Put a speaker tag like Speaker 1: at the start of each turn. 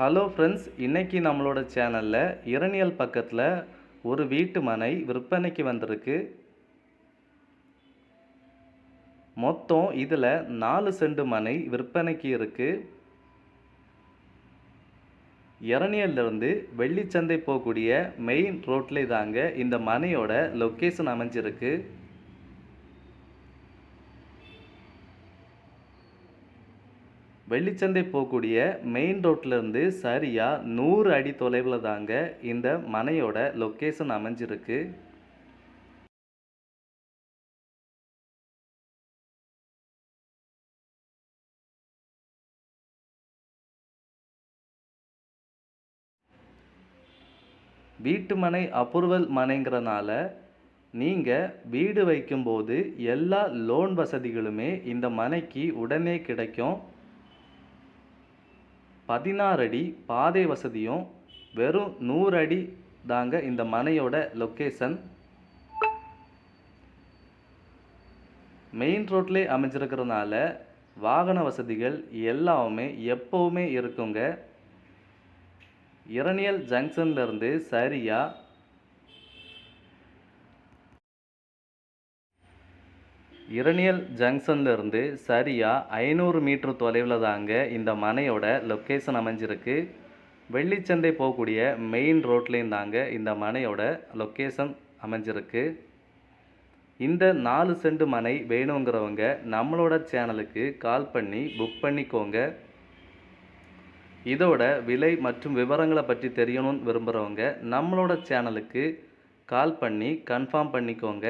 Speaker 1: Hello friends, இன்னைக்கு நம்மளோட சேனலில் இரணியல் பக்கத்தில் ஒரு வீட்டு மனை விற்பனைக்கு வந்திருக்கு. மொத்தம் இதில் 4 சென்ட் மனை விற்பனைக்கு இருக்குது. இரணியல்லிருந்து வெள்ளிச்சந்தை போகக்கூடிய மெயின் ரோட்ல தாங்க இந்த மனையோட லொக்கேஷன் அமைஞ்சிருக்கு. வெள்ளிச்சந்தை போகக்கூடிய மெயின் ரோட்லேருந்து சரியாக 100 அடி தொலைவில் தாங்க இந்த மனையோட லொக்கேஷன் அமைஞ்சிருக்கு. வீட்டு மனை அப்ரூவல் மனைங்கிறனால நீங்கள் வீடு வைக்கும்போது எல்லா லோன் வசதிகளுமே இந்த மனைக்கு உடனே கிடைக்கும். 16 அடி பாதை வசதியும் வெறும் 100 அடி தாங்க இந்த மனையோட லொக்கேஷன். மெயின் ரோட்லே அமைஞ்சிருக்கிறதுனால வாகன வசதிகள் எல்லாமே எப்போவுமே இருக்குங்க. இரணியல் ஜங்ஷன்லேருந்து சரியாக 500 மீட்டர் தொலைவில் தாங்க இந்த மனையோட லொக்கேஷன் அமைஞ்சிருக்கு. வெள்ளிச்சந்தை போகக்கூடிய மெயின் ரோட்லேயும் தாங்க இந்த மனையோட லொக்கேஷன் அமைஞ்சிருக்கு. இந்த 4 சென்ட் மனை வேணுங்கிறவங்க நம்மளோட சேனலுக்கு கால் பண்ணி புக் பண்ணிக்கோங்க. இதோட விலை மற்றும் விவரங்களை பற்றி தெரியணும்னு விரும்புகிறவங்க நம்மளோட சேனலுக்கு கால் பண்ணி கன்ஃபார்ம் பண்ணிக்கோங்க.